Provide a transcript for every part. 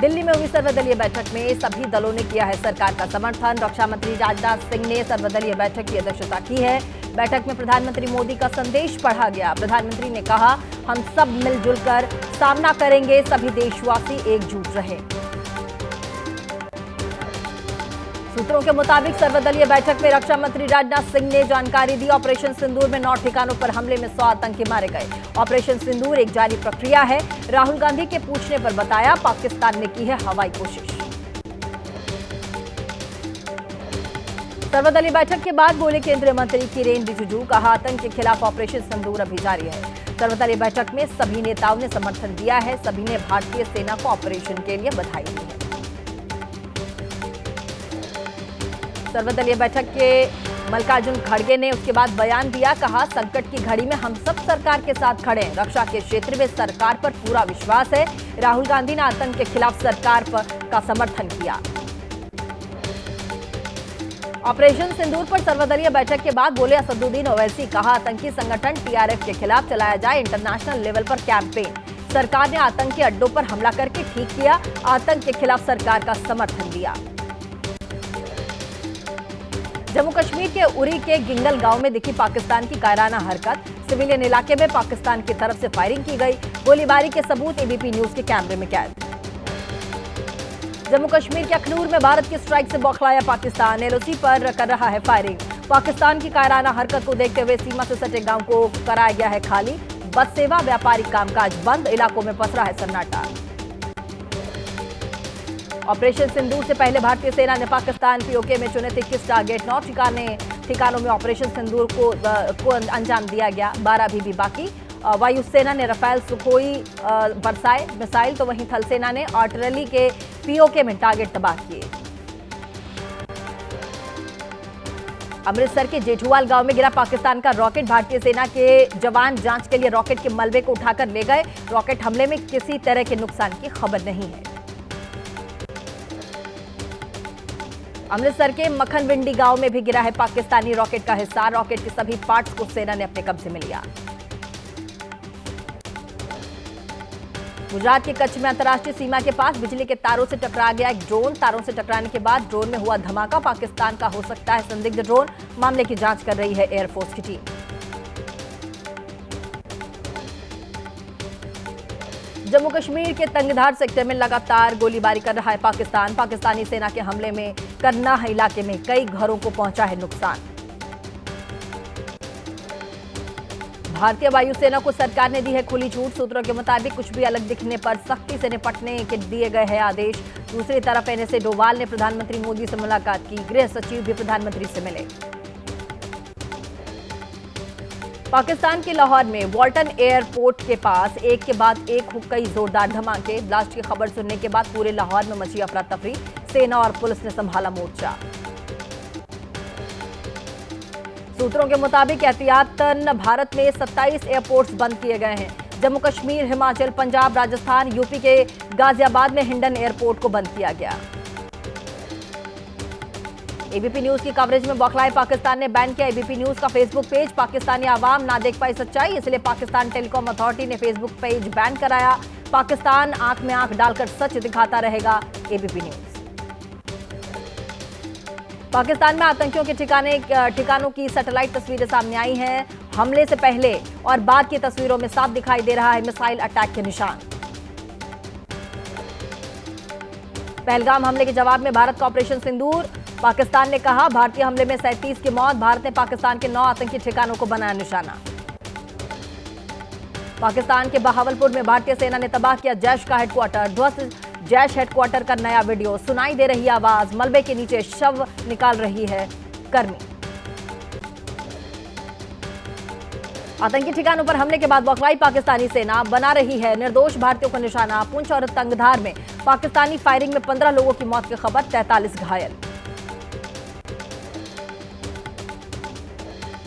दिल्ली में हुई सर्वदलीय बैठक में सभी दलों ने किया है सरकार का समर्थन। रक्षा मंत्री राजनाथ सिंह ने सर्वदलीय बैठक की अध्यक्षता की है। बैठक में प्रधानमंत्री मोदी का संदेश पढ़ा गया। प्रधानमंत्री ने कहा, हम सब मिलजुल कर सामना करेंगे, सभी देशवासी एकजुट रहे। सूत्रों के मुताबिक सर्वदलीय बैठक में रक्षा मंत्री राजनाथ सिंह ने जानकारी दी। ऑपरेशन सिंदूर में 9 ठिकानों पर हमले में 100 आतंकी मारे गए। ऑपरेशन सिंदूर एक जारी प्रक्रिया है। राहुल गांधी के पूछने पर बताया, पाकिस्तान ने की है हवाई कोशिश। सर्वदलीय बैठक के बाद बोले केंद्रीय मंत्री किरेन रिजिजू, कहा आतंक के खिलाफ ऑपरेशन सिंदूर अभी जारी है। सर्वदलीय बैठक में सभी नेताओं ने समर्थन दिया है। सभी ने भारतीय सेना को ऑपरेशन के लिए बधाई दी है। सर्वदलीय बैठक के मल्लिकार्जुन खड़गे ने उसके बाद बयान दिया, कहा संकट की घड़ी में हम सब सरकार के साथ खड़े हैं। रक्षा के क्षेत्र में सरकार पर पूरा विश्वास है। राहुल गांधी ने आतंक के खिलाफ सरकार का समर्थन किया। ऑपरेशन सिंदूर पर सर्वदलीय बैठक के बाद बोले असदुद्दीन ओवैसी, कहा आतंकी संगठन टीआरएफ के खिलाफ चलाया जाए इंटरनेशनल लेवल पर कैंपेन। सरकार ने आतंकी अड्डों पर हमला करके ठीक किया। आतंक के खिलाफ सरकार का समर्थन दिया। जम्मू कश्मीर के उरी के गिंगल गांव में दिखी पाकिस्तान की कायराना हरकत। सिविलियन इलाके में पाकिस्तान की तरफ से फायरिंग की गई। गोलीबारी के सबूत एबीपी न्यूज के कैमरे में कैद। जम्मू कश्मीर के अखनूर में भारत की स्ट्राइक से बौखलाया पाकिस्तान। एलओसी पर कर रहा है फायरिंग। पाकिस्तान की कायराना हरकत को देखते हुए सीमा से सटे गांव को कराया गया है खाली। बस सेवा, व्यापारिक कामकाज बंद। इलाकों में पसरा है सन्नाटा। ऑपरेशन सिंदूर से पहले भारतीय सेना ने पाकिस्तान पीओके में चुने 21 टारगेट। 9 ठिकानों में ऑपरेशन सिंदूर को अंजाम दिया गया। 12 भी बाकी। वायुसेना ने रफेल, सुखोई बरसाए मिसाइल, तो वहीं थल सेना ने आर्टिलरी के पीओके में टारगेट तबाह किए। अमृतसर के जेठूवाल गांव में गिरा पाकिस्तान का रॉकेट। भारतीय सेना के जवान जांच के लिए रॉकेट के मलबे को उठाकर ले गए। रॉकेट हमले में किसी तरह के नुकसान की खबर नहीं है। अमृतसर के मखनविंडी गांव में भी गिरा है पाकिस्तानी रॉकेट का हिस्सा। रॉकेट के सभी पार्ट्स को सेना ने अपने कब्जे में लिया। गुजरात के कच्छ में अंतर्राष्ट्रीय सीमा के पास बिजली के तारों से टकरा गया एक ड्रोन। तारों से टकराने के बाद ड्रोन में हुआ धमाका। पाकिस्तान का हो सकता है संदिग्ध ड्रोन। मामले की जांच कर रही है एयरफोर्स की टीम। जम्मू कश्मीर के तंगधार सेक्टर में लगातार गोलीबारी कर रहा है पाकिस्तान। पाकिस्तानी सेना के हमले में करनाह इलाके में कई घरों को पहुंचा है नुकसान। भारतीय वायुसेना को सरकार ने दी है खुली छूट। सूत्रों के मुताबिक कुछ भी अलग दिखने पर सख्ती से निपटने के दिए गए हैं आदेश। दूसरी तरफ एनएसए डोवाल ने प्रधानमंत्री मोदी से मुलाकात की। गृह सचिव भी प्रधानमंत्री से मिले। पाकिस्तान के लाहौर में वॉल्टन एयरपोर्ट के पास एक के बाद एक कई जोरदार धमाके। ब्लास्ट की खबर सुनने के बाद पूरे लाहौर में मची अफरा तफरी। सेना और पुलिस ने संभाला मोर्चा। सूत्रों के मुताबिक एहतियातन भारत में 27 एयरपोर्ट्स बंद किए गए हैं। जम्मू कश्मीर, हिमाचल, पंजाब, राजस्थान, यूपी के गाजियाबाद में हिंडन एयरपोर्ट को बंद किया गया। एबीपी न्यूज की कवरेज में बौखलाए पाकिस्तान ने बैन किया एबीपी न्यूज का फेसबुक पेज। पाकिस्तानी आवाम ना देख पाई सच्चाई, इसलिए पाकिस्तान टेलीकॉम अथॉरिटी ने फेसबुक पेज बैन कराया। पाकिस्तान आंख में आंख डालकर सच दिखाता रहेगा, एबीपी न्यूज। पाकिस्तान में आतंकियों के ठिकानों की सैटेलाइट तस्वीरें सामने आई हैं। हमले से पहले और बाद की तस्वीरों में साफ दिखाई दे रहा है मिसाइल अटैक के निशान। पहलगाम हमले के जवाब में भारत का ऑपरेशन सिंदूर। पाकिस्तान ने कहा, भारतीय हमले में 37 की मौत। भारत ने पाकिस्तान के 9 आतंकी ठिकानों को बनाया निशाना। पाकिस्तान के बहावलपुर में भारतीय सेना ने तबाह किया जैश का हेडक्वार्टर। ध्वस्त जैश हेडक्वार्टर का नया वीडियो। सुनाई दे रही आवाज। मलबे के नीचे शव निकाल रही है कर्मी। आतंकी ठिकानों पर हमले के बाद बौखलाई पाकिस्तानी सेना। बना रही है निर्दोष भारतीयों को निशाना। पुंछ और तंगधार में पाकिस्तानी फायरिंग में 15 लोगों की मौत की खबर, 43 घायल।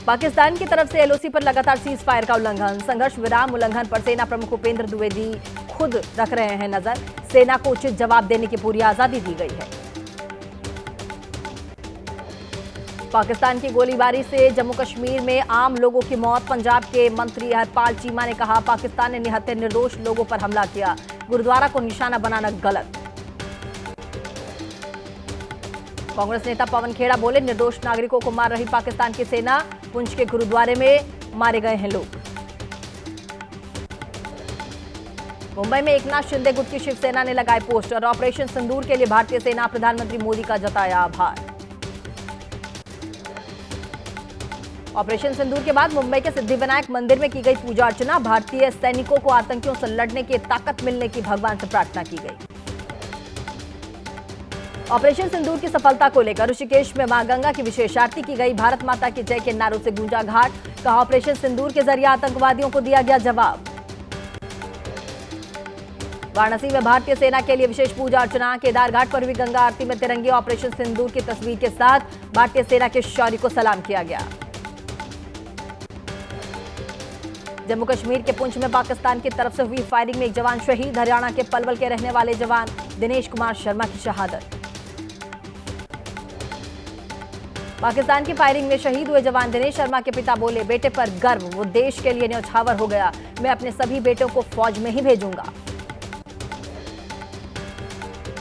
पाकिस्तान की तरफ से एलओसी पर लगातार सीज फायर का उल्लंघन। संघर्ष विराम उल्लंघन पर सेना प्रमुख उपेंद्र द्विवेदी खुद रख रहे हैं नजर। सेना को उचित जवाब देने की पूरी आजादी दी गई है। पाकिस्तान की गोलीबारी से जम्मू कश्मीर में आम लोगों की मौत। पंजाब के मंत्री हरपाल चीमा ने कहा, पाकिस्तान ने निहत्थे निर्दोष लोगों पर हमला किया। गुरुद्वारा को निशाना बनाना गलत। कांग्रेस नेता पवन खेड़ा बोले, निर्दोष नागरिकों को मार रही पाकिस्तान की सेना। पुंछ के गुरुद्वारे में मारे गए हैं लोग। मुंबई में एकनाथ शिंदे गुट की शिवसेना ने लगाए पोस्टर। ऑपरेशन सिंदूर के लिए भारतीय सेना, प्रधानमंत्री मोदी का जताया आभार। ऑपरेशन सिंदूर के बाद मुंबई के सिद्धिविनायक मंदिर में की गई पूजा अर्चना। भारतीय सैनिकों को आतंकियों से लड़ने की ताकत मिलने की भगवान से प्रार्थना की गई। ऑपरेशन सिंदूर की सफलता को लेकर ऋषिकेश में मां गंगा की विशेष आरती की गई। भारत माता की जय के नारों से गूंजा घाट। कहा, ऑपरेशन सिंदूर के जरिए आतंकवादियों को दिया गया जवाब। वाराणसी में भारतीय सेना के लिए विशेष पूजा अर्चना। केदार घाट पर हुई गंगा आरती में तिरंगे ऑपरेशन सिंदूर की तस्वीर के साथ भारतीय सेना के शौर्य को सलाम किया गया। जम्मू कश्मीर के पुंछ में पाकिस्तान की तरफ से हुई फायरिंग में एक जवान शहीद। हरियाणा के पलवल के रहने वाले जवान दिनेश कुमार शर्मा की शहादत। पाकिस्तान की फायरिंग में शहीद हुए जवान दिनेश शर्मा के पिता बोले, बेटे पर गर्व, वो देश के लिए न्यौछावर हो गया। मैं अपने सभी बेटों को फौज में ही भेजूंगा।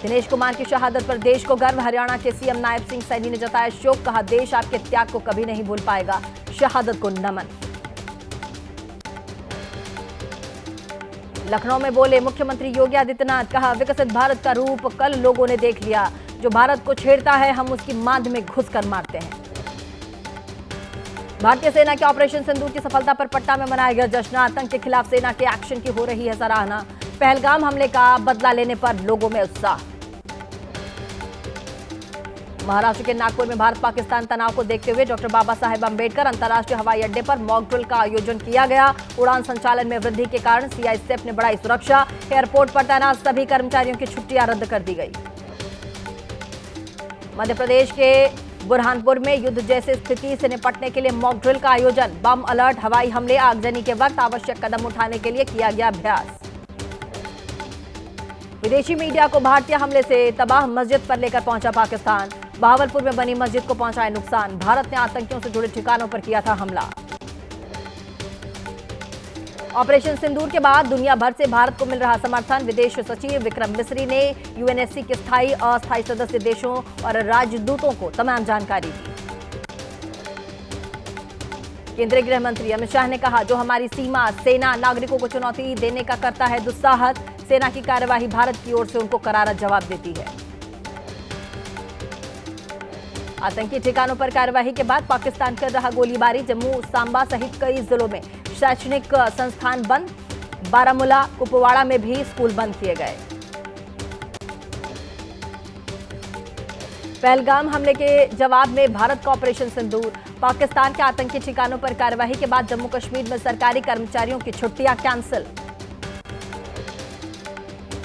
दिनेश कुमार की शहादत पर देश को गर्व। हरियाणा के सीएम नायब सिंह सैनी ने जताया शोक। कहा, देश आपके त्याग को कभी नहीं भूल पाएगा। शहादत को नमन। लखनऊ में बोले मुख्यमंत्री योगी आदित्यनाथ। कहा, विकसित भारत का रूप कल लोगों ने देख लिया। जो भारत को छेड़ता है, हम उसकी मांद में घुसकर मारते हैं। भारतीय सेना के ऑपरेशन सिंदूर की सफलता पर पटना में मनाया गया जश्न। आतंक के खिलाफ सेना के एक्शन की हो रही है सराहना। पहलगाम हमले का बदला लेने पर लोगों में उत्साह। महाराष्ट्र के नागपुर में भारत पाकिस्तान तनाव को देखते हुए डॉक्टर बाबा साहेब अंबेडकर अंतर्राष्ट्रीय हवाई अड्डे पर मॉक ड्रिल का आयोजन किया गया। उड़ान संचालन में वृद्धि के कारण सीआईएसएफ ने बढ़ाई सुरक्षा। एयरपोर्ट पर तैनात सभी कर्मचारियों की छुट्टियां रद्द कर दी गई। मध्य प्रदेश के बुरहानपुर में युद्ध जैसी स्थिति से निपटने के लिए मॉक ड्रिल का आयोजन। बम अलर्ट, हवाई हमले, आगजनी के वक्त आवश्यक कदम उठाने के लिए किया गया अभ्यास। विदेशी मीडिया को भारतीय हमले से तबाह मस्जिद पर लेकर पहुंचा पाकिस्तान। बहावलपुर में बनी मस्जिद को पहुंचाए नुकसान। भारत ने आतंकियों से जुड़े ठिकानों पर किया था हमला। ऑपरेशन सिंदूर के बाद दुनिया भर से भारत को मिल रहा समर्थन। विदेश सचिव विक्रम मिस्री ने यूएनएससी के स्थायी अस्थायी सदस्य देशों और राजदूतों को तमाम जानकारी दी। केंद्रीय गृह मंत्री अमित शाह ने कहा, जो हमारी सीमा, सेना, नागरिकों को चुनौती देने का करता है दुस्साहस। सेना की कार्यवाही भारत की ओर से उनको करारा जवाब देती है। आतंकी ठिकानों पर कार्यवाही के बाद पाकिस्तान कर रहा गोलीबारी। जम्मू, सांबा सहित कई जिलों में शैक्षणिक संस्थान बंद। बारामूला, कुपवाड़ा में भी स्कूल बंद किए गए। पहलगाम हमले के जवाब में भारत का ऑपरेशन सिंदूर। पाकिस्तान के आतंकी ठिकानों पर कार्यवाही के बाद जम्मू कश्मीर में सरकारी कर्मचारियों की छुट्टियां कैंसिल।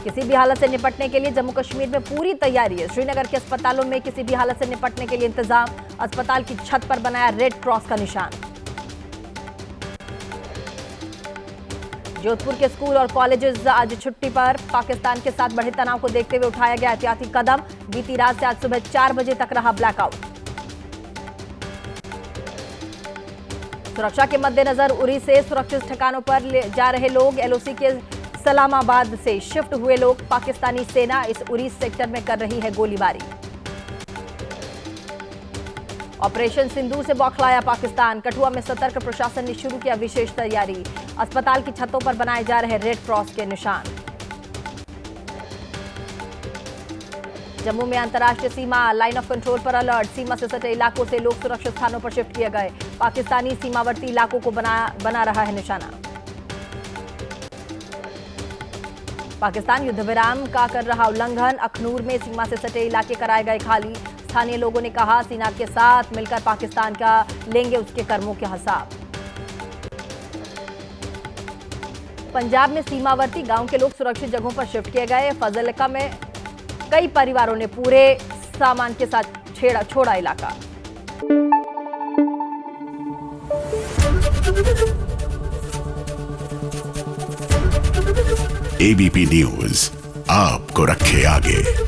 किसी भी हालत से निपटने के लिए जम्मू कश्मीर में पूरी तैयारी है। श्रीनगर के अस्पतालों में किसी भी हालत से निपटने के लिए इंतजाम। अस्पताल की छत पर बनाया रेड क्रॉस का निशान। जोधपुर के स्कूल और कॉलेजेस आज छुट्टी पर। पाकिस्तान के साथ बढ़े तनाव को देखते हुए उठाया गया एहतियाती कदम। बीती रात से आज सुबह 4 बजे तक रहा ब्लैकआउट। सुरक्षा के मद्देनजर उरी से सुरक्षित ठिकानों पर जा रहे लोग। एलओसी के सलामाबाद से शिफ्ट हुए लोग। पाकिस्तानी सेना इस उरी सेक्टर में कर रही है गोलीबारी। ऑपरेशन सिंदूर से बौखलाया पाकिस्तान। कठुआ में सतर्क प्रशासन ने शुरू किया विशेष तैयारी। अस्पताल की छतों पर बनाए जा रहे रेड क्रॉस के निशान। जम्मू में अंतर्राष्ट्रीय सीमा लाइन ऑफ कंट्रोल पर अलर्ट। सीमा से सटे इलाकों से लोग सुरक्षित स्थानों पर शिफ्ट किए गए। पाकिस्तानी सीमावर्ती इलाकों को बना रहा है निशाना। पाकिस्तान युद्ध विराम का कर रहा उल्लंघन। अखनूर में सीमा से सटे इलाके कराए गए खाली। स्थानीय लोगों ने कहा, सेना के साथ मिलकर पाकिस्तान का लेंगे उसके कर्मों के हिसाब। पंजाब में सीमावर्ती गांव के लोग सुरक्षित जगहों पर शिफ्ट किए गए। फजलिका में कई परिवारों ने पूरे सामान के साथ छोड़ा इलाका। एबीपी न्यूज आपको रखे आगे।